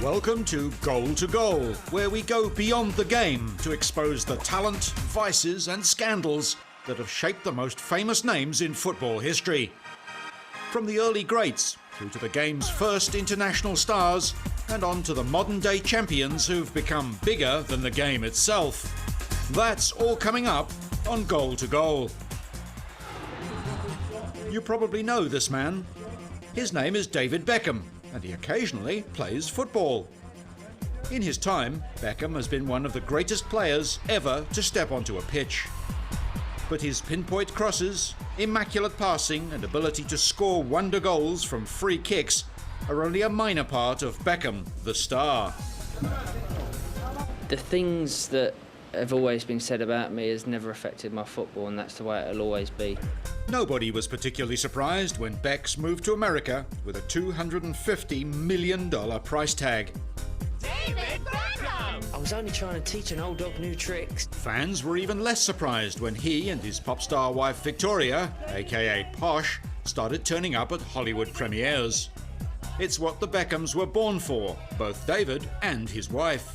Welcome to Goal to Goal, where we go beyond the game to expose the talent, vices and scandals that have shaped the most famous names in football history. From the early greats through to the game's first international stars and on to the modern-day champions who've become bigger than the game itself. That's all coming up on Goal to Goal. You probably know this man. His name is David Beckham, and he occasionally plays football. In his time, Beckham has been one of the greatest players ever to step onto a pitch. But his pinpoint crosses, immaculate passing and ability to score wonder goals from free kicks are only a minor part of Beckham, the star. The things that have always been said about me has never affected my football, and that's the way it'll always be. Nobody was particularly surprised when Becks moved to America with a $250 million price tag. David Beckham! I was only trying to teach an old dog new tricks. Fans were even less surprised when he and his pop star wife Victoria, aka Posh, started turning up at Hollywood premieres. It's what the Beckhams were born for, both David and his wife.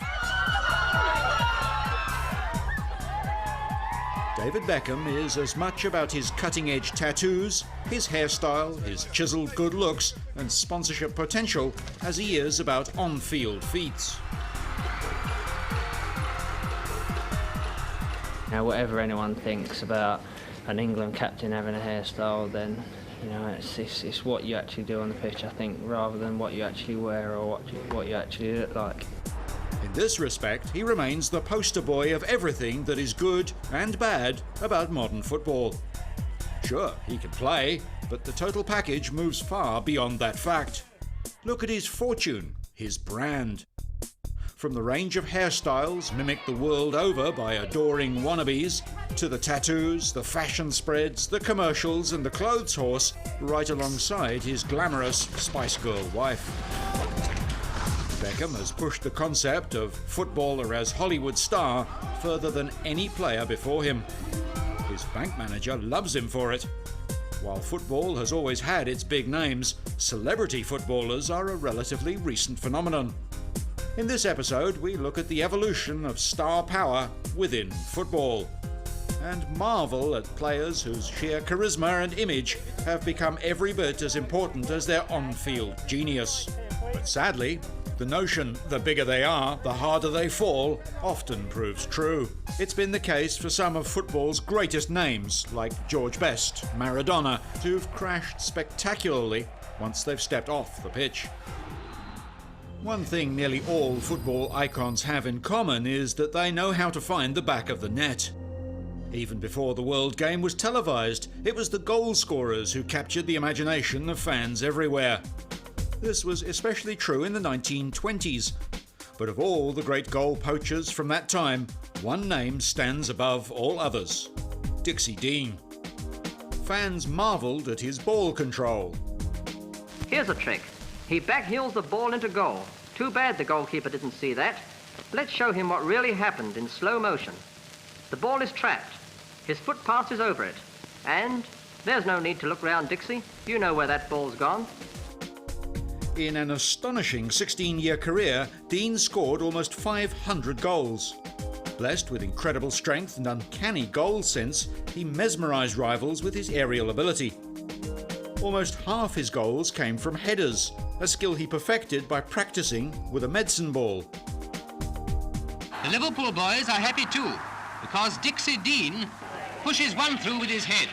David Beckham is as much about his cutting-edge tattoos, his hairstyle, his chiseled good looks and sponsorship potential as he is about on-field feats. Now, whatever anyone thinks about an England captain having a hairstyle, then it's what you actually do on the pitch, I think, rather than what you actually wear or what you actually look like. In this respect, he remains the poster boy of everything that is good and bad about modern football. Sure, he can play, but the total package moves far beyond that fact. Look at his fortune, his brand. From the range of hairstyles mimicked the world over by adoring wannabes, to the tattoos, the fashion spreads, the commercials and the clothes horse, right alongside his glamorous Spice Girl wife. Beckham has pushed the concept of footballer as Hollywood star further than any player before him. His bank manager loves him for it. While football has always had its big names, celebrity footballers are a relatively recent phenomenon. In this episode, we look at the evolution of star power within football and marvel at players whose sheer charisma and image have become every bit as important as their on-field genius. But sadly, the notion the bigger they are, the harder they fall, often proves true. It's been the case for some of football's greatest names, like George Best, Maradona, who've crashed spectacularly once they've stepped off the pitch. One thing nearly all football icons have in common is that they know how to find the back of the net. Even before the World Game was televised, it was the goal scorers who captured the imagination of fans everywhere. This was especially true in the 1920s. But of all the great goal poachers from that time, one name stands above all others: Dixie Dean. Fans marvelled at his ball control. Here's a trick. He backheels the ball into goal. Too bad the goalkeeper didn't see that. Let's show him what really happened in slow motion. The ball is trapped. His foot passes over it. And there's no need to look round, Dixie. You know where that ball's gone. In an astonishing 16-year career, Dean scored almost 500 goals. Blessed with incredible strength and uncanny goal sense, he mesmerised rivals with his aerial ability. Almost half his goals came from headers, a skill he perfected by practising with a medicine ball. The Liverpool boys are happy too, because Dixie Dean pushes one through with his head.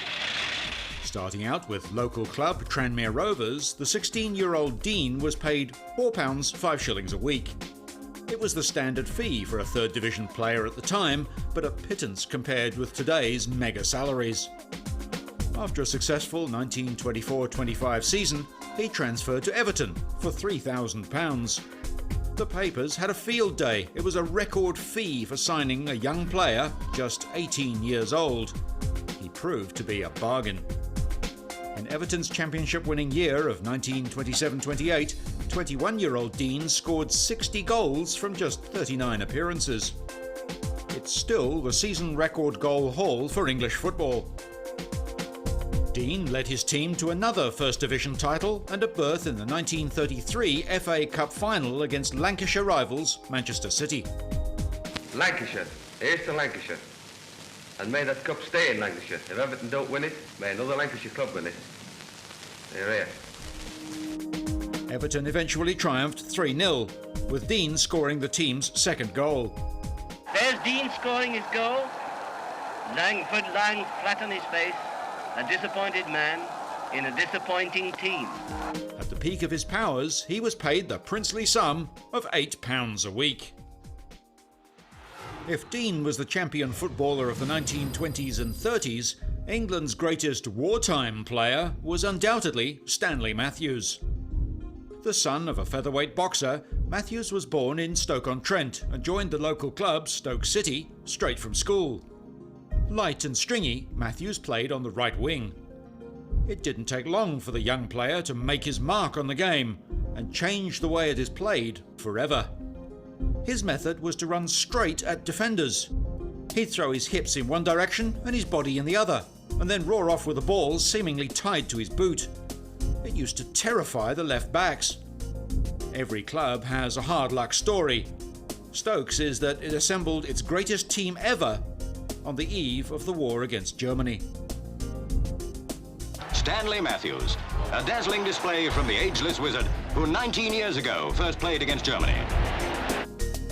Starting out with local club Tranmere Rovers, the 16-year-old Dean was paid £4, 5 shillings a week. It was the standard fee for a third division player at the time, but a pittance compared with today's mega salaries. After a successful 1924-25 season, he transferred to Everton for £3,000. The papers had a field day. It was a record fee for signing a young player just 18 years old. He proved to be a bargain. In Everton's championship-winning year of 1927-28, 21-year-old Dean scored 60 goals from just 39 appearances. It's still the season record goal haul for English football. Dean led his team to another First Division title and a berth in the 1933 FA Cup final against Lancashire rivals Manchester City. Lancashire, here's to Lancashire. And may that cup stay in Lancashire. If Everton don't win it, may another Lancashire club win it. Here, here. Everton eventually triumphed 3-0, with Dean scoring the team's second goal. There's Dean scoring his goal. Langford lying flat on his face, a disappointed man in a disappointing team. At the peak of his powers, he was paid the princely sum of £8 a week. If Dean was the champion footballer of the 1920s and 30s, England's greatest wartime player was undoubtedly Stanley Matthews. The son of a featherweight boxer, Matthews was born in Stoke-on-Trent and joined the local club, Stoke City, straight from school. Light and stringy, Matthews played on the right wing. It didn't take long for the young player to make his mark on the game and change the way it is played forever. His method was to run straight at defenders. He'd throw his hips in one direction and his body in the other, and then roar off with the ball seemingly tied to his boot. It used to terrify the left backs. Every club has a hard luck story. Stoke's is that it assembled its greatest team ever on the eve of the war against Germany. Stanley Matthews, a dazzling display from the ageless wizard who 19 years ago first played against Germany.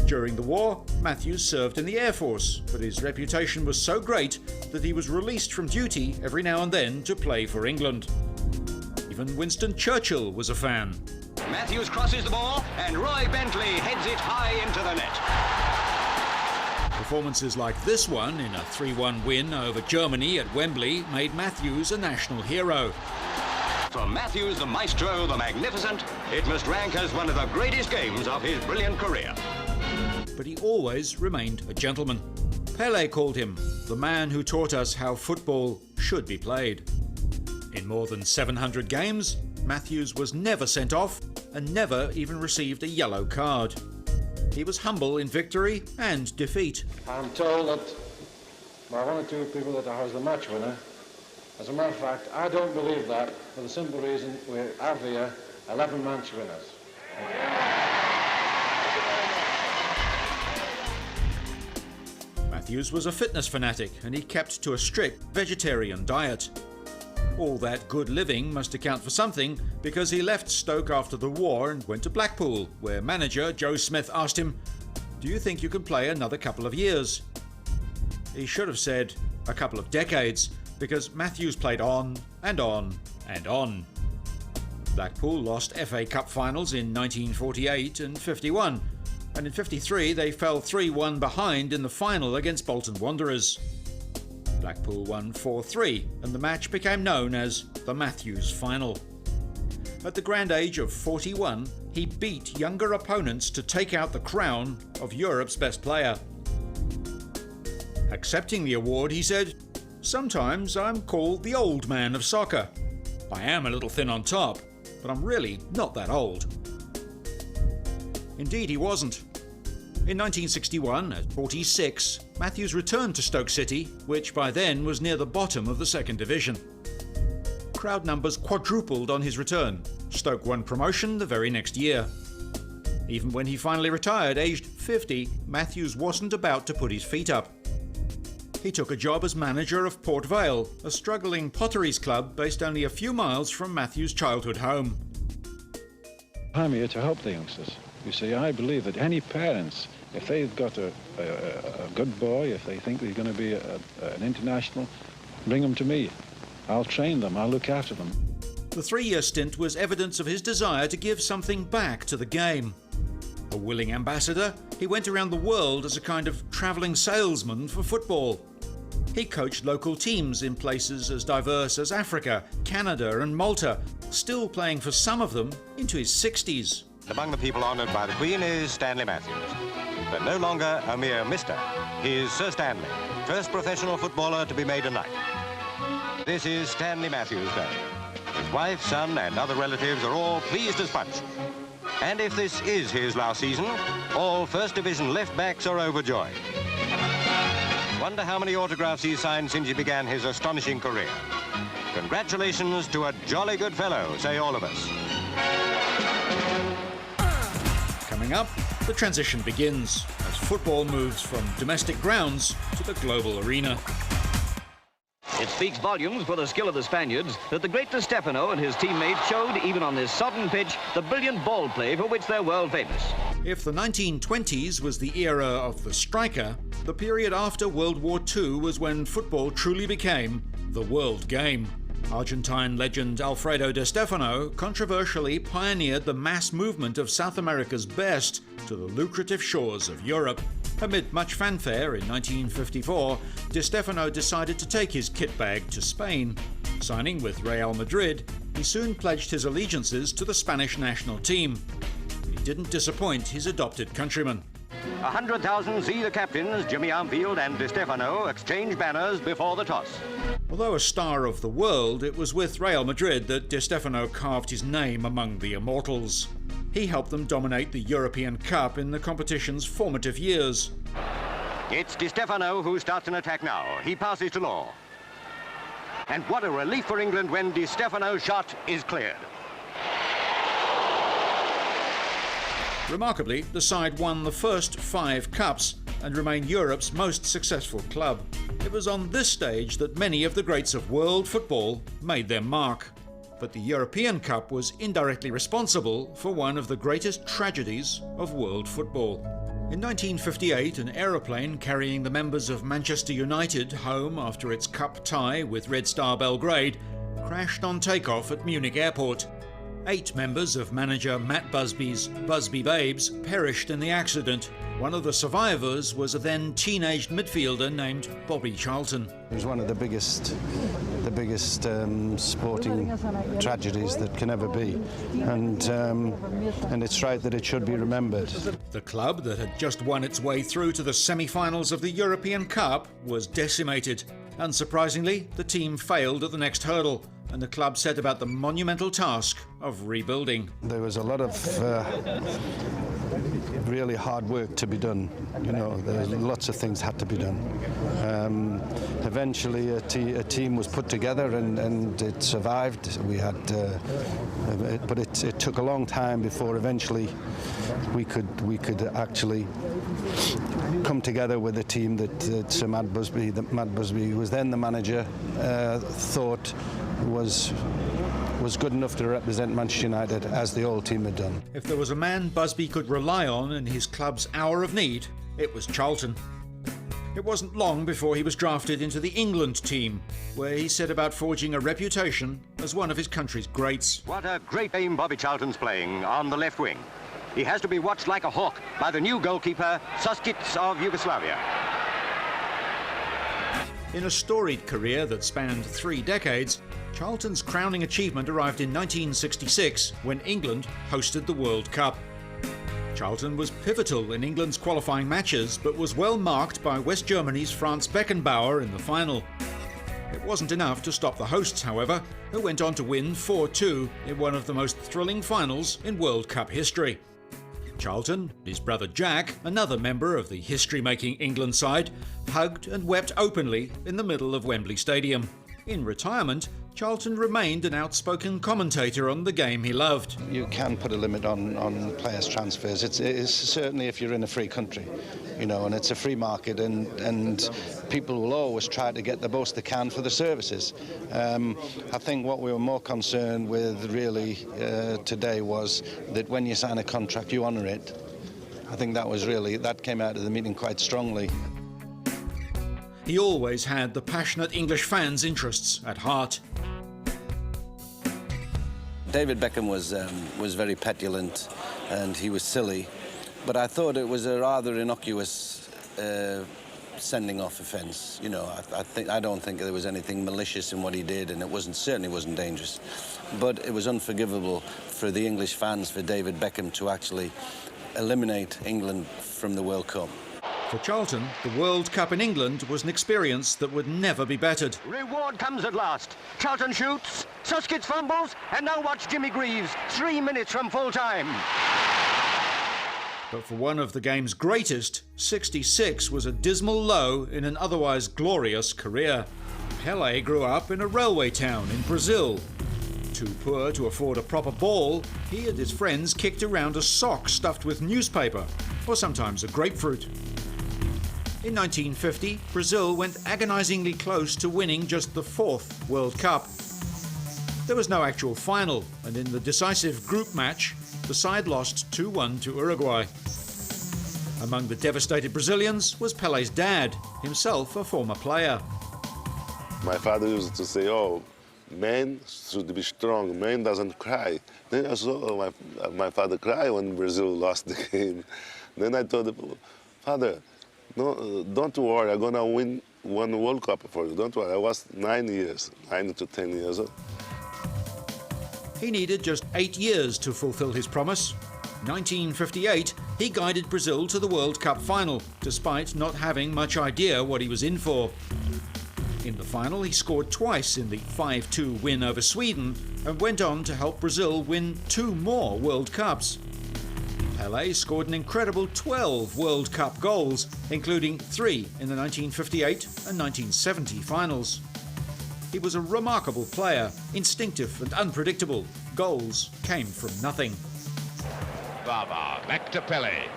During the war, Matthews served in the Air Force, but his reputation was so great that he was released from duty every now and then to play for England. Even Winston Churchill was a fan. Matthews crosses the ball and Roy Bentley heads it high into the net. Performances like this one in a 3-1 win over Germany at Wembley made Matthews a national hero. For Matthews, the maestro, the magnificent, it must rank as one of the greatest games of his brilliant career. But he always remained a gentleman. Pelé called him the man who taught us how football should be played. In more than 700 games, Matthews was never sent off and never even received a yellow card. He was humble in victory and defeat. I'm told that by one or two people that I was the match winner. As a matter of fact, I don't believe that for the simple reason we have here 11 match winners. Matthews was a fitness fanatic and he kept to a strict vegetarian diet. All that good living must account for something, because he left Stoke after the war and went to Blackpool, where manager Joe Smith asked him, "Do you think you can play another couple of years?" He should have said a couple of decades, because Matthews played on and on and on. Blackpool lost FA Cup finals in 1948 and 51, and in 53 they fell 3-1 behind in the final against Bolton Wanderers. Blackpool won 4-3, and the match became known as the Matthews Final. At the grand age of 41, he beat younger opponents to take out the crown of Europe's best player. Accepting the award, he said, "Sometimes I'm called the old man of soccer. I am a little thin on top, but I'm really not that old." Indeed, he wasn't. In 1961, at 46, Matthews returned to Stoke City, which by then was near the bottom of the second division. Crowd numbers quadrupled on his return. Stoke won promotion the very next year. Even when he finally retired, aged 50, Matthews wasn't about to put his feet up. He took a job as manager of Port Vale, a struggling potteries club based only a few miles from Matthews' childhood home. I'm here to help the youngsters. You see, I believe that any parents, if they've got a good boy, if they think they're going to be an international, bring them to me. I'll train them, I'll look after them. The 3-year stint was evidence of his desire to give something back to the game. A willing ambassador, he went around the world as a kind of travelling salesman for football. He coached local teams in places as diverse as Africa, Canada and Malta, still playing for some of them into his 60s. Among the people honoured by the Queen is Stanley Matthews, but no longer a mere mister. He is Sir Stanley, first professional footballer to be made a knight. This is Stanley Matthews' day. His wife, son and other relatives are all pleased as punch. And if this is his last season, all First Division left-backs are overjoyed. Wonder how many autographs he's signed since he began his astonishing career. Congratulations to a jolly good fellow, say all of us. Coming up, the transition begins as football moves from domestic grounds to the global arena. It speaks volumes for the skill of the Spaniards that the great Di Stefano and his teammates showed, even on this sodden pitch, the brilliant ball play for which they're world famous. If the 1920s was the era of the striker, the period after World War II was when football truly became the world game. Argentine legend Alfredo Di Stefano controversially pioneered the mass movement of South America's best to the lucrative shores of Europe. Amid much fanfare in 1954, Di Stefano decided to take his kit bag to Spain. Signing with Real Madrid, he soon pledged his allegiances to the Spanish national team. He didn't disappoint his adopted countrymen. 100,000 see the captains, Jimmy Armfield and Di Stefano, exchange banners before the toss. Although a star of the world, it was with Real Madrid that Di Stefano carved his name among the immortals. He helped them dominate the European Cup in the competition's formative years. It's Di Stefano who starts an attack now. He passes to Law. And what a relief for England when Di Stefano's shot is cleared. Remarkably, the side won the first 5 cups and remained Europe's most successful club. It was on this stage that many of the greats of world football made their mark. But the European Cup was indirectly responsible for one of the greatest tragedies of world football. In 1958, an aeroplane carrying the members of Manchester United home after its cup tie with Red Star Belgrade crashed on takeoff at Munich Airport. 8 members of manager Matt Busby's Busby Babes perished in the accident. One of the survivors was a then teenaged midfielder named Bobby Charlton. It was one of the biggest sporting tragedies that can ever be, and it's right that it should be remembered. The club that had just won its way through to the semi-finals of the European Cup was decimated. Unsurprisingly, the team failed at the next hurdle, and the club set about the monumental task of rebuilding. There was a lot of really hard work to be done. You know, lots of things had to be done. Eventually, a team was put together, and it survived. We had, but it took a long time before eventually we could actually come together with a team that Sir Matt Busby, who was then the manager, thought was good enough to represent Manchester United as the old team had done. If there was a man Busby could rely on in his club's hour of need, it was Charlton. It wasn't long before he was drafted into the England team, where he set about forging a reputation as one of his country's greats. What a great game Bobby Charlton's playing on the left wing. He has to be watched like a hawk by the new goalkeeper, Suskic of Yugoslavia. In a storied career that spanned 3 decades, Charlton's crowning achievement arrived in 1966 when England hosted the World Cup. Charlton was pivotal in England's qualifying matches, but was well marked by West Germany's Franz Beckenbauer in the final. It wasn't enough to stop the hosts, however, who went on to win 4-2 in one of the most thrilling finals in World Cup history. Charlton, his brother Jack, another member of the history-making England side, hugged and wept openly in the middle of Wembley Stadium. In retirement, Charlton remained an outspoken commentator on the game he loved. You can put a limit on players' transfers. It's certainly if you're in a free country, you know, and it's a free market, and people will always try to get the most they can for the services. I think what we were more concerned with really today was that when you sign a contract, you honour it. I think that came out of the meeting quite strongly. He always had the passionate English fans' interests at heart. David Beckham was very petulant and he was silly, but I thought it was a rather innocuous sending off offence. You know, I don't think there was anything malicious in what he did, and it certainly wasn't dangerous. But it was unforgivable for the English fans, for David Beckham to actually eliminate England from the World Cup. For Charlton, the World Cup in England was an experience that would never be bettered. Reward comes at last. Charlton shoots, Suskic fumbles, and now watch Jimmy Greaves, 3 minutes from full time. But for one of the game's greatest, 66 was a dismal low in an otherwise glorious career. Pelé grew up in a railway town in Brazil. Too poor to afford a proper ball, he and his friends kicked around a sock stuffed with newspaper, or sometimes a grapefruit. In 1950, Brazil went agonizingly close to winning just the 4th World Cup. There was no actual final, and in the decisive group match, the side lost 2-1 to Uruguay. Among the devastated Brazilians was Pelé's dad, himself a former player. My father used to say, "Oh, man should be strong, man doesn't cry." Then I saw my father cry when Brazil lost the game. Then I told him, "Father, no, don't worry, I'm gonna win 1 World Cup for you, don't worry." I was 9 to 10 years old. He needed just 8 years to fulfill his promise. 1958, he guided Brazil to the World Cup final, despite not having much idea what he was in for. In the final, he scored twice in the 5-2 win over Sweden and went on to help Brazil win 2 more World Cups. Pelé scored an incredible 12 World Cup goals, including 3 in the 1958 and 1970 finals. He was a remarkable player, instinctive and unpredictable. Goals came from nothing. Baba, back to Pelé.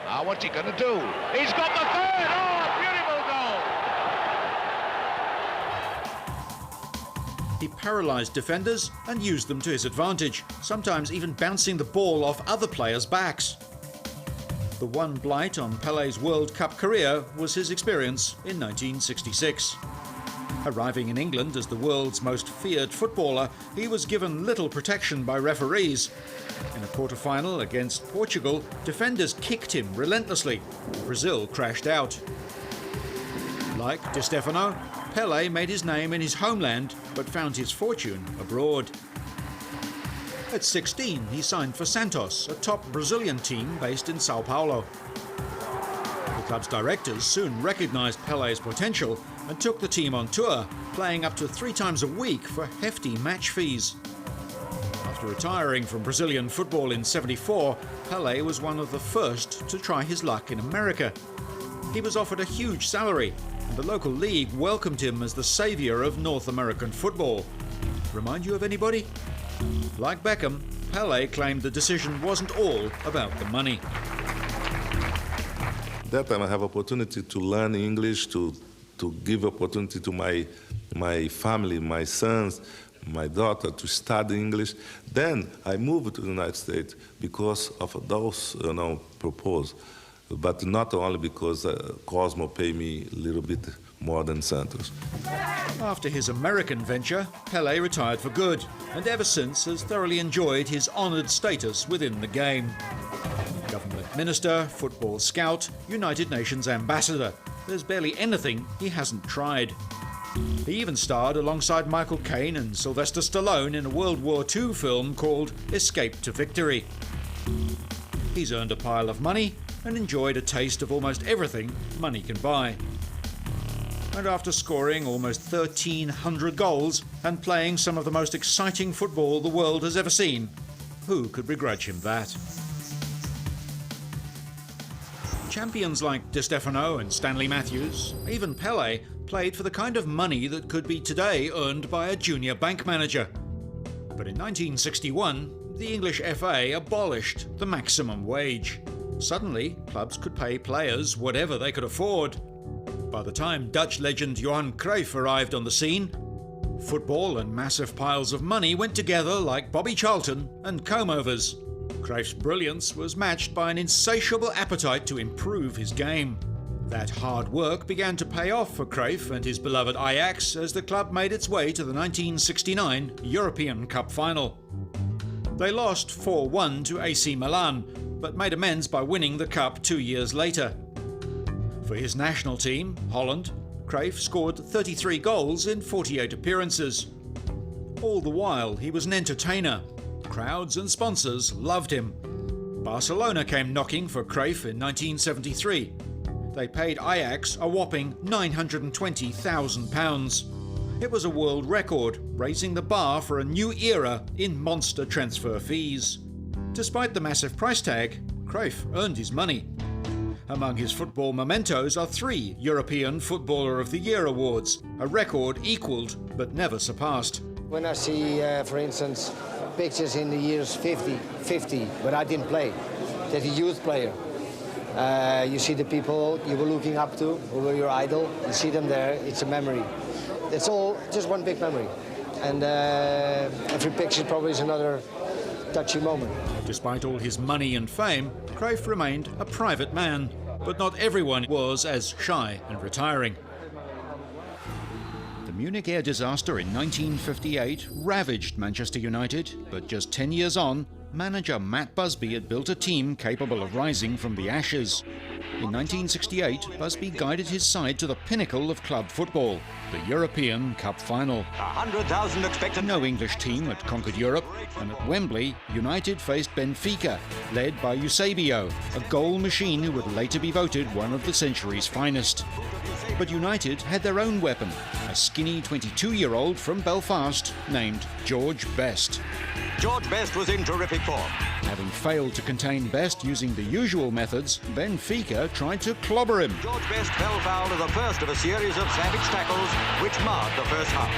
Now what's he going to do? He's got the 3rd! Oh, beautiful goal! He paralysed defenders and used them to his advantage, sometimes even bouncing the ball off other players' backs. The one blight on Pelé's World Cup career was his experience in 1966. Arriving in England as the world's most feared footballer, he was given little protection by referees. In a quarter-final against Portugal, defenders kicked him relentlessly. Brazil crashed out. Like Di Stefano, Pelé made his name in his homeland, but found his fortune abroad. At 16, he signed for Santos, a top Brazilian team based in Sao Paulo. The club's directors soon recognised Pelé's potential and took the team on tour, playing up to 3 times a week for hefty match fees. After retiring from Brazilian football in '74, Pelé was one of the first to try his luck in America. He was offered a huge salary, and the local league welcomed him as the saviour of North American football. Remind you of anybody? Like Beckham, Pelé claimed the decision wasn't all about the money. That time I have opportunity to learn English, to give opportunity to my family, my sons, my daughter to study English. Then I moved to the United States because of those, proposals. But not only because Cosmo paid me a little bit more than Santos. After his American venture, Pelé retired for good, and ever since has thoroughly enjoyed his honoured status within the game. Government minister, football scout, United Nations ambassador. There's barely anything he hasn't tried. He even starred alongside Michael Caine and Sylvester Stallone in a World War II film called Escape to Victory. He's earned a pile of money and enjoyed a taste of almost everything money can buy. And after scoring almost 1,300 goals and playing some of the most exciting football the world has ever seen, who could begrudge him that? Champions like Di Stefano and Stanley Matthews, even Pelé, played for the kind of money that could be today earned by a junior bank manager. But in 1961, the English FA abolished the maximum wage. Suddenly, clubs could pay players whatever they could afford. By the time Dutch legend Johan Cruyff arrived on the scene, football and massive piles of money went together like Bobby Charlton and comb-overs. Cruyff's brilliance was matched by an insatiable appetite to improve his game. That hard work began to pay off for Cruyff and his beloved Ajax as the club made its way to the 1969 European Cup final. They lost 4-1 to AC Milan, but made amends by winning the cup 2 years later. For his national team, Holland, Cruyff scored 33 goals in 48 appearances. All the while, he was an entertainer. Crowds and sponsors loved him. Barcelona came knocking for Cruyff in 1973. They paid Ajax a whopping £920,000. It was a world record, raising the bar for a new era in monster transfer fees. Despite the massive price tag, Cruyff earned his money. Among his football mementos are 3 European Footballer of the Year awards, a record equalled but never surpassed. When I see, for instance, pictures in the years 50, but I didn't play, that a youth player, you see the people you were looking up to, who were your idol, you see them there, it's a memory. It's all just one big memory. And every picture probably is another touchy moment. Despite all his money and fame, Cruyff remained a private man, but not everyone was as shy and retiring. The Munich air disaster in 1958 ravaged Manchester United, but just 10 years on, manager Matt Busby had built a team capable of rising from the ashes. In 1968, Busby guided his side to the pinnacle of club football, the European Cup final. 100,000 expected. No English team had conquered Europe, and at Wembley, United faced Benfica, led by Eusebio, a goal machine who would later be voted one of the century's finest. But United had their own weapon, a skinny 22-year-old from Belfast named George Best. George Best was in terrific form. Having failed to contain Best using the usual methods, Benfica tried to clobber him. George Best fell foul of the first of a series of savage tackles which marred the first half.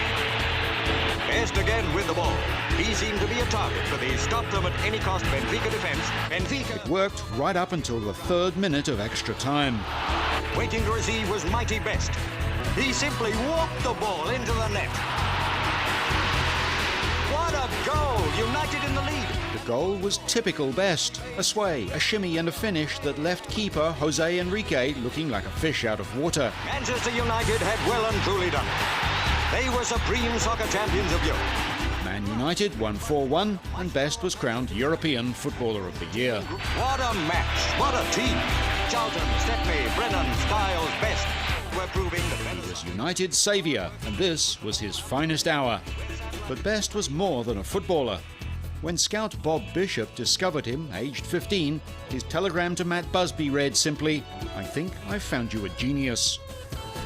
Best again with the ball. He seemed to be a target, but he stopped them at any cost Benfica defence. Benfica... It worked right up until the 3rd minute of extra time. Waiting to receive was mighty Best. He simply walked the ball into the net. What a goal! United in the lead. The goal was typical Best. A sway, a shimmy and a finish that left keeper Jose Enrique looking like a fish out of water. Manchester United had well and truly done it. They were supreme soccer champions of Europe. Man United won 4-1 and Best was crowned European Footballer of the Year. What a match! What a team! Charlton, Stepney, Brennan, Styles, Best were proving the He was United's saviour, and this was his finest hour. But Best was more than a footballer. When scout Bob Bishop discovered him, aged 15, his telegram to Matt Busby read simply, "I think I've found you a genius."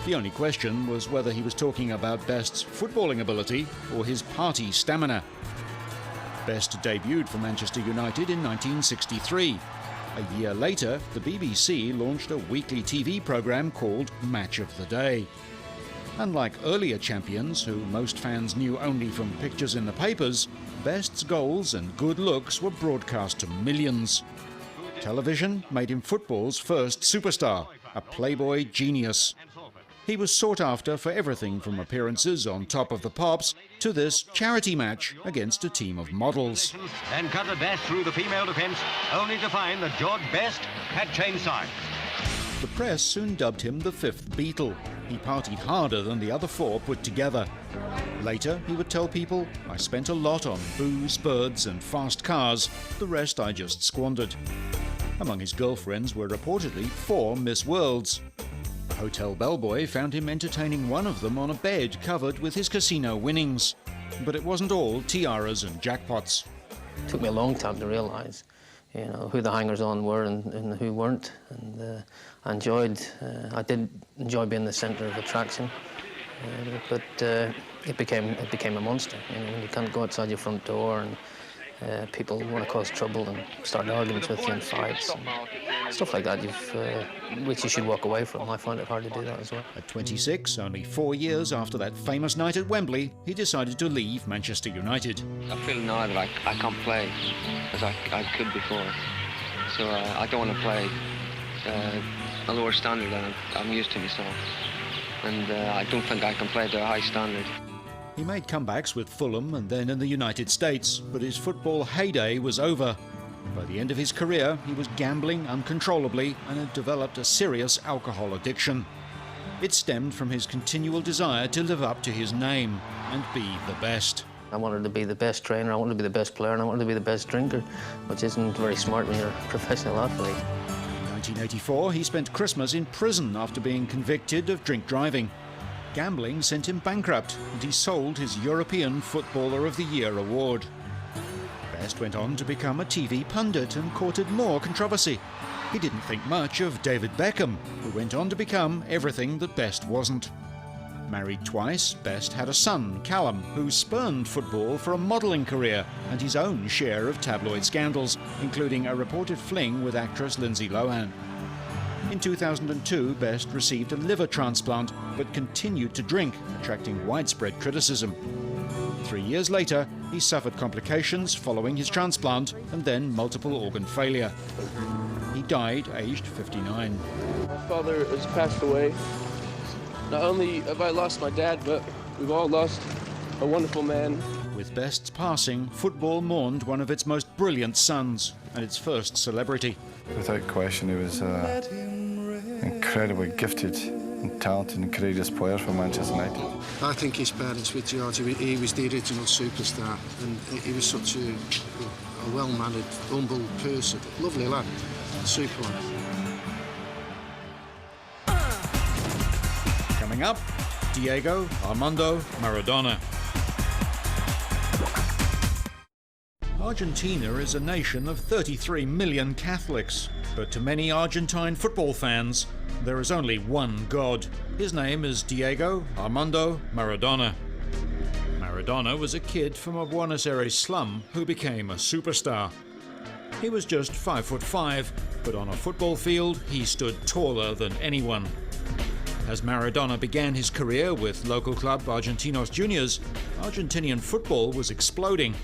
The only question was whether he was talking about Best's footballing ability or his party stamina. Best debuted for Manchester United in 1963. A year later, the BBC launched a weekly TV programme called Match of the Day. Unlike earlier champions, who most fans knew only from pictures in the papers, Best's goals and good looks were broadcast to millions. Television made him football's first superstar, a playboy genius. He was sought after for everything from appearances on Top of the Pops to this charity match against a team of models. And cut a dash through the female defence, only to find that George Best had changed sides. The press soon dubbed him the 5th Beatle. He partied harder than the other 4 put together. Later, he would tell people, "I spent a lot on booze, birds and fast cars. The rest I just squandered." Among his girlfriends were reportedly 4 Miss Worlds. A hotel bellboy found him entertaining one of them on a bed covered with his casino winnings. But it wasn't all tiaras and jackpots. It took me a long time to realise, who the hangers-on were and who weren't. And I did enjoy being the centre of attraction, but it became a monster. When you can't go outside your front door and people want to cause trouble and start arguments with you and fights and stuff like that, which you should walk away from. I find it hard to do that as well. At 26, only 4 years after that famous night at Wembley, he decided to leave Manchester United. I feel now that I can't play as I could before, so I don't want to play a lower standard than I'm used to myself, and I don't think I can play to a high standard. He made comebacks with Fulham and then in the United States, but his football heyday was over. By the end of his career, he was gambling uncontrollably and had developed a serious alcohol addiction. It stemmed from his continual desire to live up to his name and be the best. I wanted to be the best trainer, I wanted to be the best player, and I wanted to be the best drinker, which isn't very smart when you're a professional athlete. In 1984, he spent Christmas in prison after being convicted of drink driving. Gambling sent him bankrupt, and he sold his European Footballer of the Year award. Best went on to become a TV pundit and courted more controversy. He didn't think much of David Beckham, who went on to become everything that Best wasn't. Married twice, Best had a son, Callum, who spurned football for a modelling career and his own share of tabloid scandals, including a reported fling with actress Lindsay Lohan. In 2002, Best received a liver transplant, but continued to drink, attracting widespread criticism. 3 years later, he suffered complications following his transplant and then multiple organ failure. He died aged 59. My father has passed away. Not only have I lost my dad, but we've all lost a wonderful man. With Best's passing, football mourned one of its most brilliant sons and its first celebrity. Without question, he was an incredibly gifted and talented and courageous player for Manchester United. I think his parents with George, he was the original superstar, and he was such a well-mannered, humble person. Lovely lad, super lad. Coming up, Diego Armando Maradona. Argentina is a nation of 33 million Catholics, but to many Argentine football fans, there is only one God. His name is Diego Armando Maradona. Maradona was a kid from a Buenos Aires slum who became a superstar. He was just 5'5", but on a football field, he stood taller than anyone. As Maradona began his career with local club Argentinos Juniors, Argentinian football was exploding.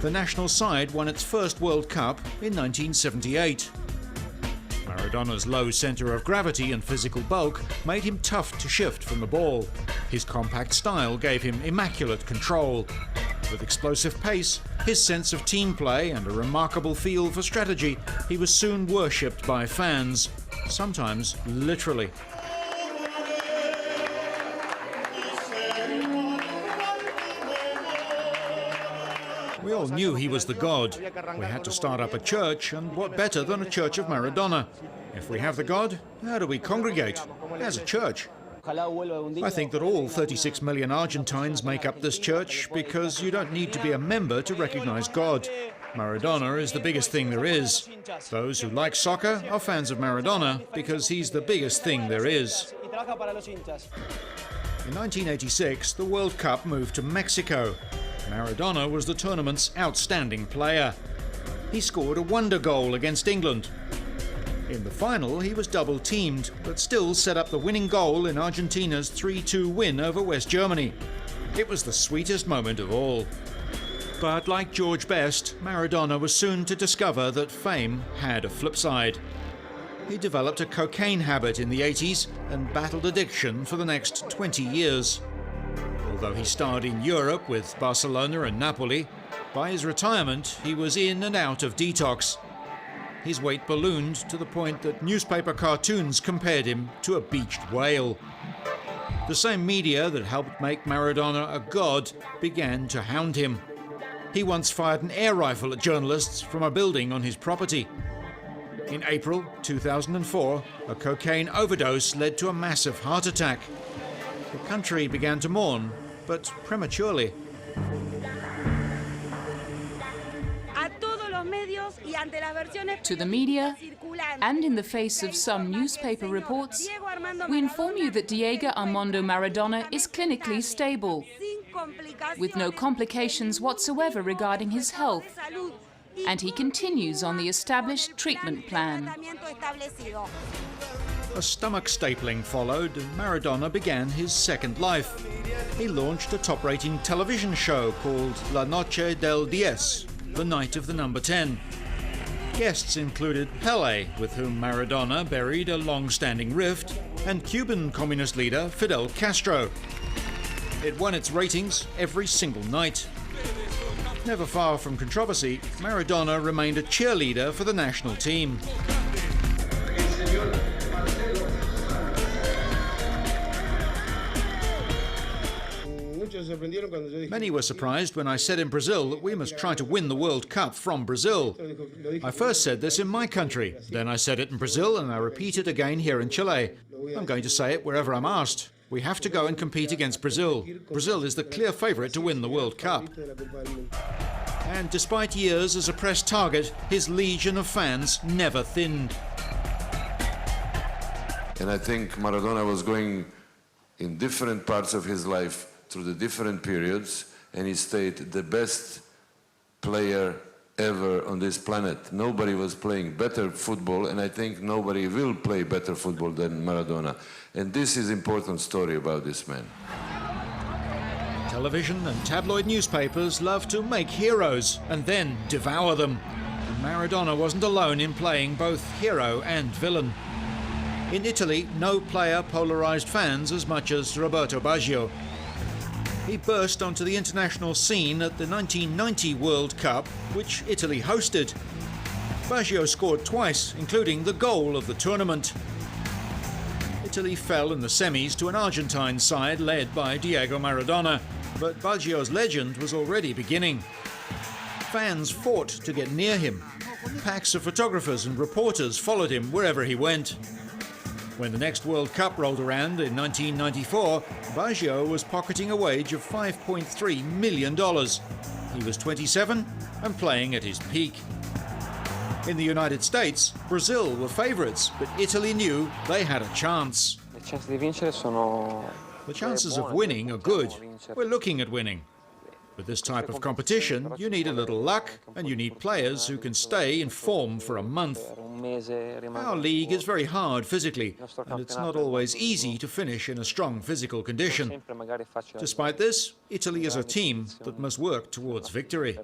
The national side won its first World Cup in 1978. Maradona's low centre of gravity and physical bulk made him tough to shift from the ball. His compact style gave him immaculate control. With explosive pace, his sense of team play and a remarkable feel for strategy, he was soon worshipped by fans, sometimes literally. We all knew he was the god. We had to start up a church, and what better than a church of Maradona? If we have the god, how do we congregate? As a church. I think that all 36 million Argentines make up this church because you don't need to be a member to recognize God. Maradona is the biggest thing there is. Those who like soccer are fans of Maradona because he's the biggest thing there is. In 1986, the World Cup moved to Mexico. Maradona was the tournament's outstanding player. He scored a wonder goal against England. In the final, he was double-teamed, but still set up the winning goal in Argentina's 3-2 win over West Germany. It was the sweetest moment of all. But like George Best, Maradona was soon to discover that fame had a flip side. He developed a cocaine habit in the 80s and battled addiction for the next 20 years. Although he starred in Europe with Barcelona and Napoli, by his retirement he was in and out of detox. His weight ballooned to the point that newspaper cartoons compared him to a beached whale. The same media that helped make Maradona a god began to hound him. He once fired an air rifle at journalists from a building on his property. In April 2004, a cocaine overdose led to a massive heart attack. The country began to mourn, but prematurely. To the media, and in the face of some newspaper reports, we inform you that Diego Armando Maradona is clinically stable, with no complications whatsoever regarding his health, and he continues on the established treatment plan. A stomach stapling followed, and Maradona began his second life. He launched a top-rating television show called La Noche del 10, the night of the number 10. Guests included Pelé, with whom Maradona buried a long-standing rift, and Cuban communist leader Fidel Castro. It won its ratings every single night. Never far from controversy, Maradona remained a cheerleader for the national team. Many were surprised when I said in Brazil that we must try to win the World Cup from Brazil. I first said this in my country, then I said it in Brazil, and I repeat it again here in Chile. I'm going to say it wherever I'm asked. We have to go and compete against Brazil. Brazil is the clear favourite to win the World Cup. And despite years as a press target, his legion of fans never thinned. And I think Maradona was going in different parts of his life through the different periods, and he stayed the best player ever on this planet. Nobody was playing better football, and I think nobody will play better football than Maradona. And this is an important story about this man. Television and tabloid newspapers love to make heroes and then devour them. And Maradona wasn't alone in playing both hero and villain. In Italy, no player polarized fans as much as Roberto Baggio. He burst onto the international scene at the 1990 World Cup, which Italy hosted. Baggio scored twice, including the goal of the tournament. Italy fell in the semis to an Argentine side led by Diego Maradona, but Baggio's legend was already beginning. Fans fought to get near him. Packs of photographers and reporters followed him wherever he went. When the next World Cup rolled around in 1994, Baggio was pocketing a wage of $5.3 million. He was 27 and playing at his peak. In the United States, Brazil were favourites, but Italy knew they had a chance. The chances of winning are good. We're looking at winning. With this type of competition, you need a little luck, and you need players who can stay in form for a month. Our league is very hard physically, and it's not always easy to finish in a strong physical condition. Despite this, Italy is a team that must work towards victory.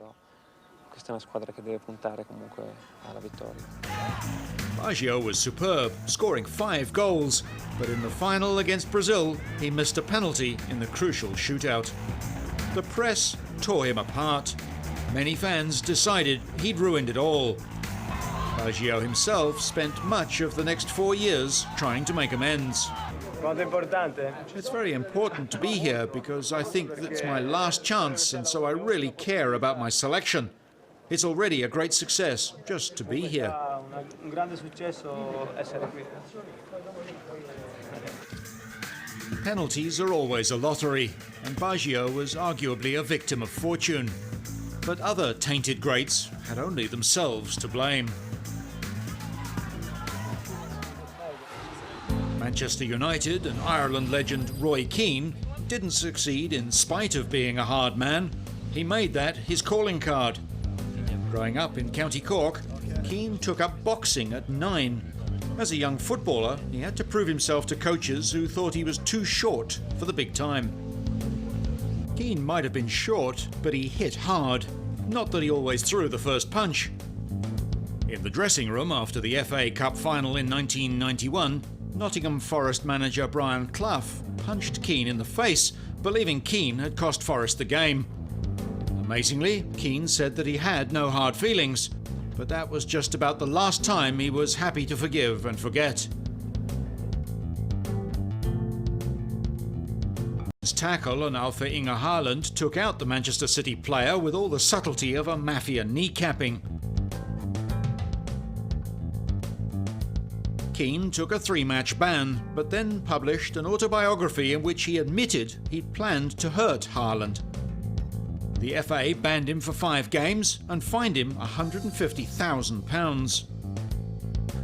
Baggio was superb, scoring 5 goals, but in the final against Brazil, he missed a penalty in the crucial shootout. The press tore him apart. Many fans decided he'd ruined it all. Baggio himself spent much of the next 4 years trying to make amends. It's very important to be here because I think it's my last chance, and so I really care about my selection. It's already a great success just to be here. Penalties are always a lottery, and Baggio was arguably a victim of fortune. But other tainted greats had only themselves to blame. Manchester United and Ireland legend Roy Keane didn't succeed in spite of being a hard man. He made that his calling card. Growing up in County Cork, Keane took up boxing at 9. As a young footballer, he had to prove himself to coaches who thought he was too short for the big time. Keane might have been short, but he hit hard. Not that he always threw the first punch. In the dressing room after the FA Cup final in 1991, Nottingham Forest manager Brian Clough punched Keane in the face, believing Keane had cost Forest the game. Amazingly, Keane said that he had no hard feelings, but that was just about the last time he was happy to forgive and forget. His tackle on Alpha Inge Haaland took out the Manchester City player with all the subtlety of a mafia kneecapping. Keane took a 3-match ban, but then published an autobiography in which he admitted he'd planned to hurt Haaland. The FA banned him for 5 games and fined him £150,000.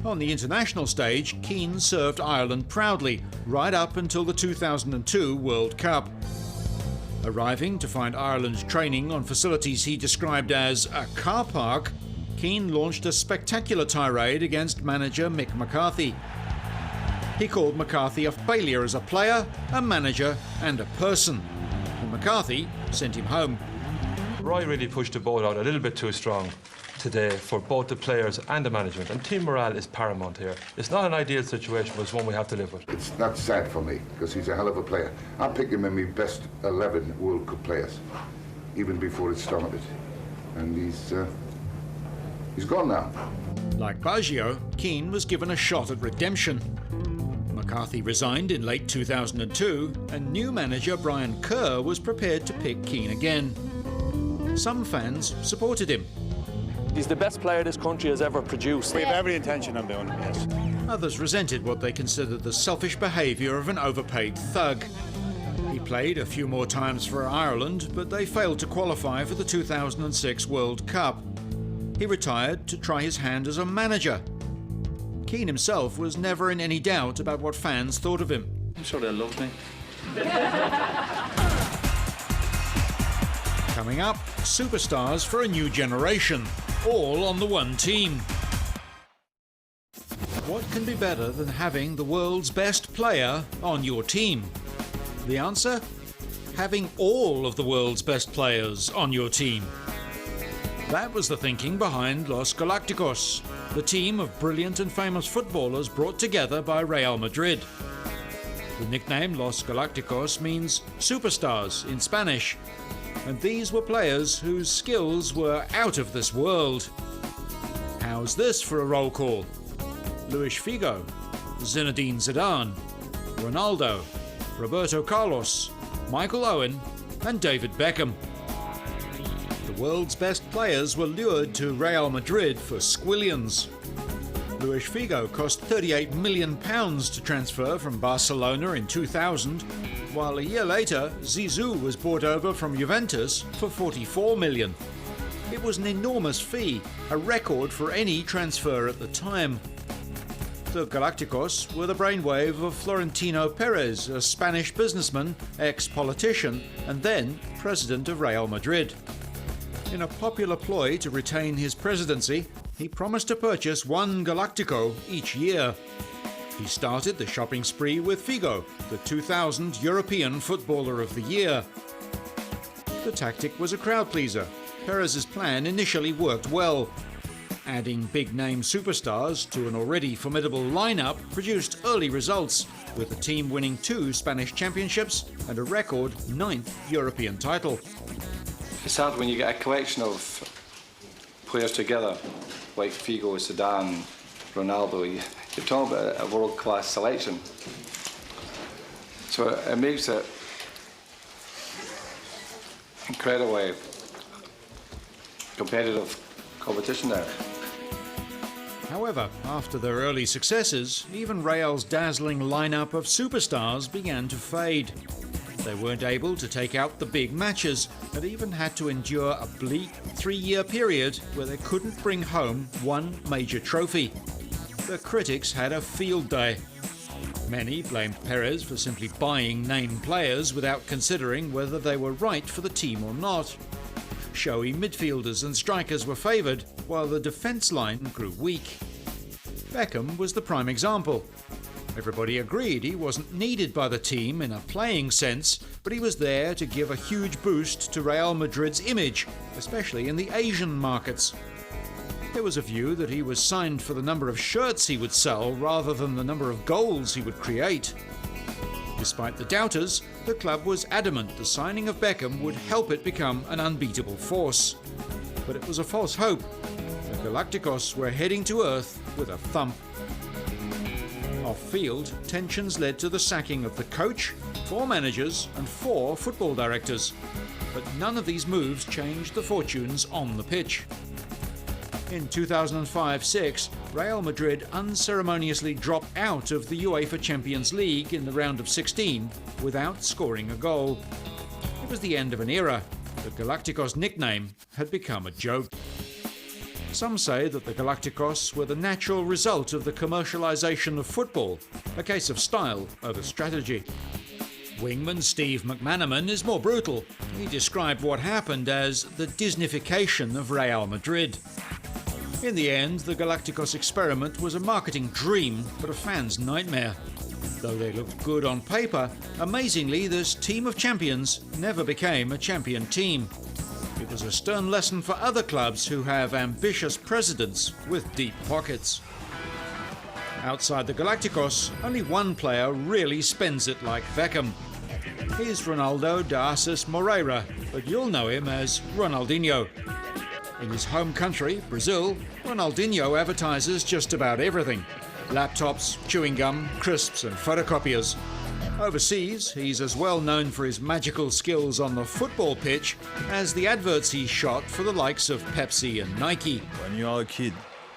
On the international stage, Keane served Ireland proudly, right up until the 2002 World Cup. Arriving to find Ireland training on facilities he described as a car park, Keane launched a spectacular tirade against manager Mick McCarthy. He called McCarthy a failure as a player, a manager and a person. And McCarthy sent him home. Roy really pushed the boat out a little bit too strong today for both the players and the management, and team morale is paramount here. It's not an ideal situation, but it's one we have to live with. It's not sad for me, because he's a hell of a player. I picked him in my best 11 World Cup players, even before it started. And he's gone now. Like Baggio, Keane was given a shot at redemption. McCarthy resigned in late 2002, and new manager Brian Kerr was prepared to pick Keane again. Some fans supported him. He's the best player this country has ever produced. We have every intention of doing it, yes. Others resented what they considered the selfish behaviour of an overpaid thug. He played a few more times for Ireland, but they failed to qualify for the 2006 World Cup. He retired to try his hand as a manager. Keane himself was never in any doubt about what fans thought of him. I'm sure they loved me. Coming up, superstars for a new generation. all on the one team. What can be better than having the world's best player on your team? The answer? Having all of the world's best players on your team. That was the thinking behind Los Galácticos, the team of brilliant and famous footballers brought together by Real Madrid. The nickname Los Galácticos means superstars in Spanish, and these were players whose skills were out of this world. How's this for a roll call? Luis Figo, Zinedine Zidane, Ronaldo, Roberto Carlos, Michael Owen and David Beckham. The world's best players were lured to Real Madrid for squillions. Luis Figo cost £38 million to transfer from Barcelona in 2000, while a year later Zizou was bought over from Juventus for £44 million. It was an enormous fee, a record for any transfer at the time. The Galácticos were the brainwave of Florentino Perez, a Spanish businessman, ex-politician, and then president of Real Madrid. In a popular ploy to retain his presidency, he promised to purchase one Galáctico each year. He started the shopping spree with Figo, the 2000 European Footballer of the Year. The tactic was a crowd pleaser. Perez's plan initially worked well. Adding big-name superstars to an already formidable lineup produced early results, with the team winning 2 Spanish championships and a record 9th European title. It's hard when you get a collection of players together, like Figo, Zidane, Ronaldo. You're talking about a world-class selection. So it makes it incredibly competitive competition there. However, after their early successes, even Real's dazzling lineup of superstars began to fade. They weren't able to take out the big matches and even had to endure a bleak 3-year period where they couldn't bring home one major trophy. The critics had a field day. Many blamed Perez for simply buying name players without considering whether they were right for the team or not. Showy midfielders and strikers were favoured, while the defence line grew weak. Beckham was the prime example. Everybody agreed he wasn't needed by the team in a playing sense, but he was there to give a huge boost to Real Madrid's image, especially in the Asian markets. There was a view that he was signed for the number of shirts he would sell rather than the number of goals he would create. Despite the doubters, the club was adamant the signing of Beckham would help it become an unbeatable force. But it was a false hope. The Galácticos were heading to earth with a thump. Off-field, tensions led to the sacking of the coach, 4 managers and 4 football directors. But none of these moves changed the fortunes on the pitch. In 2005-06, Real Madrid unceremoniously dropped out of the UEFA Champions League in the round of 16 without scoring a goal. It was the end of an era. The Galácticos nickname had become a joke. Some say that the Galácticos were the natural result of the commercialisation of football, a case of style over strategy. Wingman Steve McManaman is more brutal. He described what happened as the Disneyfication of Real Madrid. In the end, the Galácticos experiment was a marketing dream, but a fan's nightmare. Though they looked good on paper, amazingly this team of champions never became a champion team. It was a stern lesson for other clubs who have ambitious presidents with deep pockets. Outside the Galácticos, only one player really spends it like Beckham. He's Ronaldo da Assis Moreira, but you'll know him as Ronaldinho. In his home country, Brazil, Ronaldinho advertises just about everything. Laptops, chewing gum, crisps and photocopiers. Overseas, he's as well known for his magical skills on the football pitch as the adverts he shot for the likes of Pepsi and Nike. When you are a kid,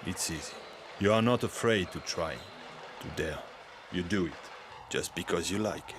it's easy. You are not afraid to try, to dare. You do it, just because you like it.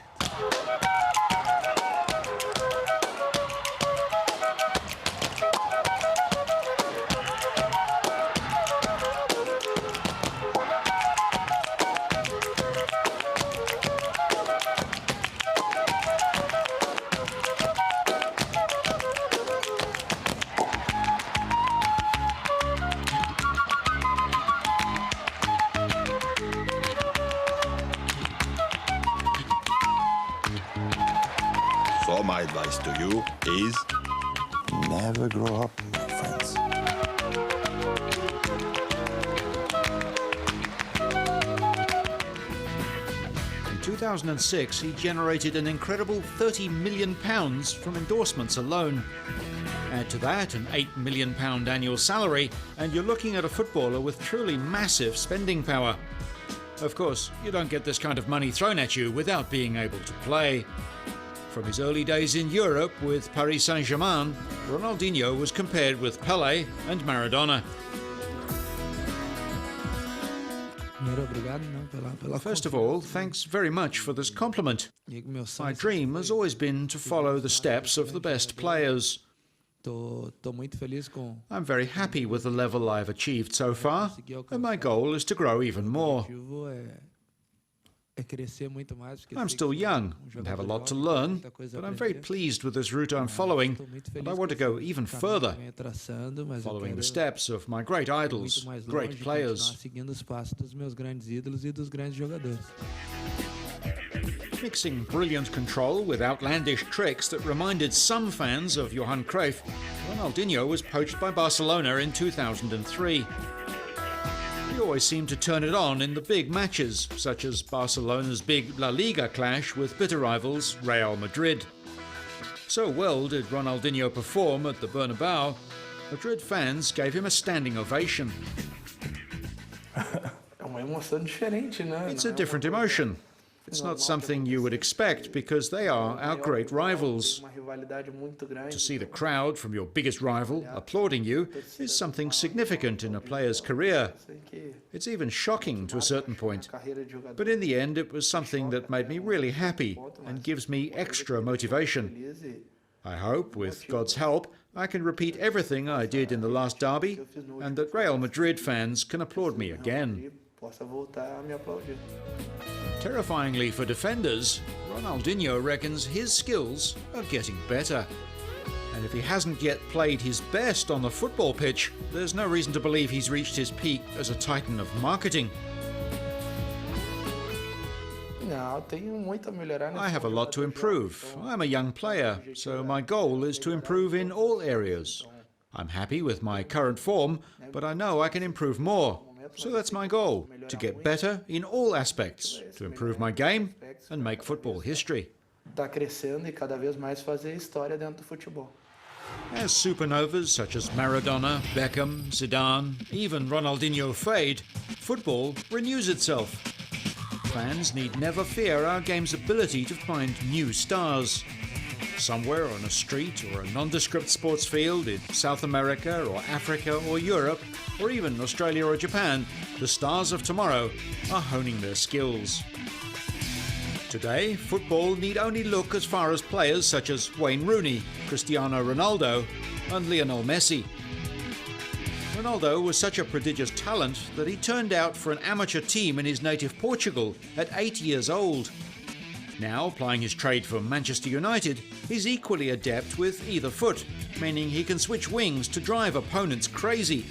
So my advice to you is never grow up, my friends. In 2006, he generated an incredible £30 million from endorsements alone. Add to that an £8 million annual salary, and you're looking at a footballer with truly massive spending power. Of course, you don't get this kind of money thrown at you without being able to play. From his early days in Europe with Paris Saint-Germain, Ronaldinho was compared with Pelé and Maradona. First of all, thanks very much for this compliment. My dream has always been to follow the steps of the best players. I'm very happy with the level I've achieved so far, and my goal is to grow even more. I'm still young and have a lot to learn, but I'm very pleased with this route I'm following, and I want to go even further, following the steps of my great idols, great players. Mixing brilliant control with outlandish tricks that reminded some fans of Johan Cruyff, Ronaldinho was poached by Barcelona in 2003. He always seemed to turn it on in the big matches, such as Barcelona's big La Liga clash with bitter rivals Real Madrid. So well did Ronaldinho perform at the Bernabeu, Madrid fans gave him a standing ovation. It's a different emotion. It's not something you would expect because they are our great rivals. To see the crowd from your biggest rival applauding you is something significant in a player's career. It's even shocking to a certain point. But in the end, it was something that made me really happy and gives me extra motivation. I hope, with God's help, I can repeat everything I did in the last derby and that Real Madrid fans can applaud me again. Terrifyingly for defenders, Ronaldinho reckons his skills are getting better. And if he hasn't yet played his best on the football pitch, there's no reason to believe he's reached his peak as a titan of marketing. I have a lot to improve. I'm a young player, so my goal is to improve in all areas. I'm happy with my current form, but I know I can improve more. So that's my goal, to get better in all aspects, to improve my game and make football history. As supernovas such as Maradona, Beckham, Zidane, even Ronaldinho fade, football renews itself. Fans need never fear our game's ability to find new stars. Somewhere on a street or a nondescript sports field in South America or Africa or Europe, or even Australia or Japan, the stars of tomorrow are honing their skills. Today, football need only look as far as players such as Wayne Rooney, Cristiano Ronaldo, and Lionel Messi. Ronaldo was such a prodigious talent that he turned out for an amateur team in his native Portugal at 8 years old. Now, plying his trade for Manchester United, he's equally adept with either foot, meaning he can switch wings to drive opponents crazy.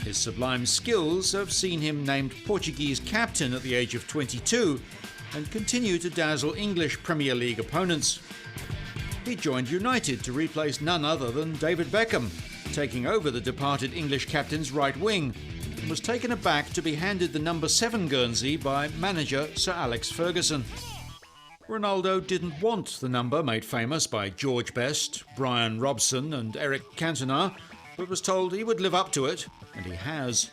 His sublime skills have seen him named Portuguese captain at the age of 22 and continue to dazzle English Premier League opponents. He joined United to replace none other than David Beckham, taking over the departed English captain's right wing, and was taken aback to be handed the number 7 Guernsey by manager Sir Alex Ferguson. Ronaldo didn't want the number made famous by George Best, Brian Robson and Eric Cantona, but was told he would live up to it, and he has.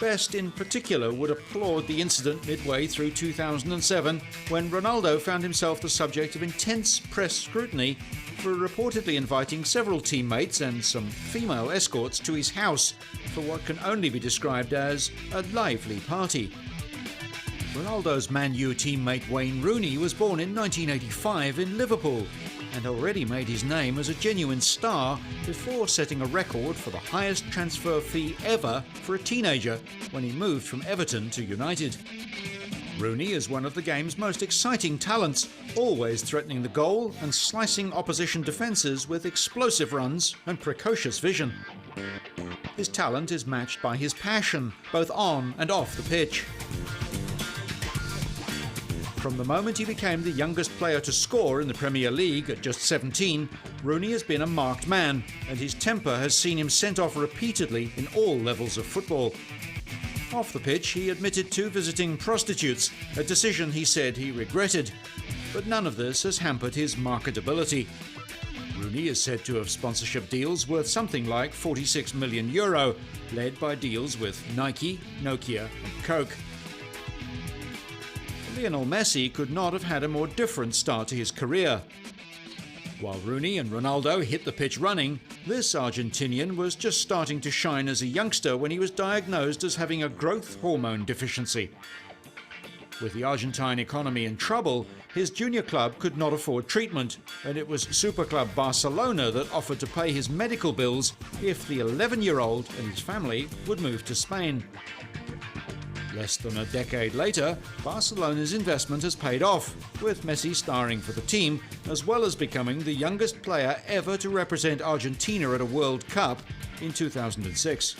Best in particular would applaud the incident midway through 2007 when Ronaldo found himself the subject of intense press scrutiny for reportedly inviting several teammates and some female escorts to his house for what can only be described as a lively party. Ronaldo's Man U teammate Wayne Rooney was born in 1985 in Liverpool and already made his name as a genuine star before setting a record for the highest transfer fee ever for a teenager when he moved from Everton to United. Rooney is one of the game's most exciting talents, always threatening the goal and slicing opposition defences with explosive runs and precocious vision. His talent is matched by his passion, both on and off the pitch. From the moment he became the youngest player to score in the Premier League at just 17, Rooney has been a marked man, and his temper has seen him sent off repeatedly in all levels of football. Off the pitch, he admitted to visiting prostitutes, a decision he said he regretted. But none of this has hampered his marketability. Rooney is said to have sponsorship deals worth something like €46 million, led by deals with Nike, Nokia and Coke. Lionel Messi could not have had a more different start to his career. While Rooney and Ronaldo hit the pitch running, this Argentinian was just starting to shine as a youngster when he was diagnosed as having a growth hormone deficiency. With the Argentine economy in trouble, his junior club could not afford treatment, and it was superclub Barcelona that offered to pay his medical bills if the 11-year-old and his family would move to Spain. Less than a decade later, Barcelona's investment has paid off, with Messi starring for the team, as well as becoming the youngest player ever to represent Argentina at a World Cup in 2006.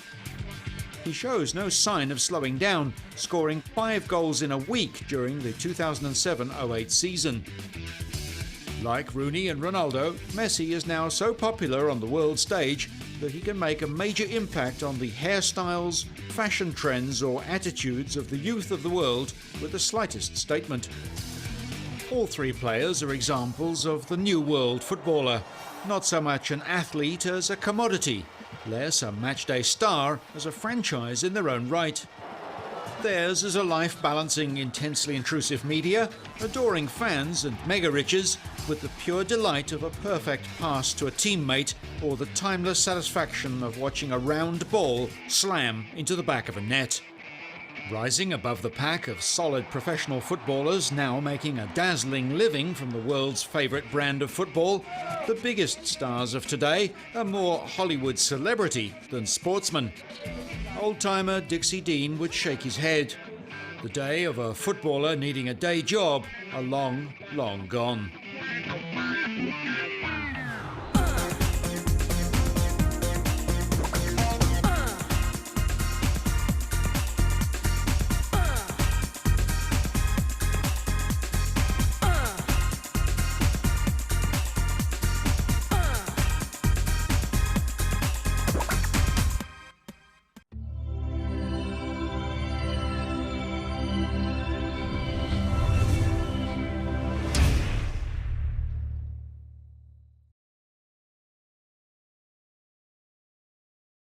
He shows no sign of slowing down, scoring 5 goals in a week during the 2007-08 season. Like Rooney and Ronaldo, Messi is now so popular on the world stage that he can make a major impact on the hairstyles, fashion trends or attitudes of the youth of the world with the slightest statement. All three players are examples of the new world footballer, not so much an athlete as a commodity, less a matchday star as a franchise in their own right. Theirs is a life balancing intensely intrusive media, adoring fans and mega-riches, with the pure delight of a perfect pass to a teammate or the timeless satisfaction of watching a round ball slam into the back of a net. Rising above the pack of solid professional footballers now making a dazzling living from the world's favourite brand of football, the biggest stars of today are more Hollywood celebrity than sportsman. Old-timer Dixie Dean would shake his head. The day of a footballer needing a day job are long, long gone.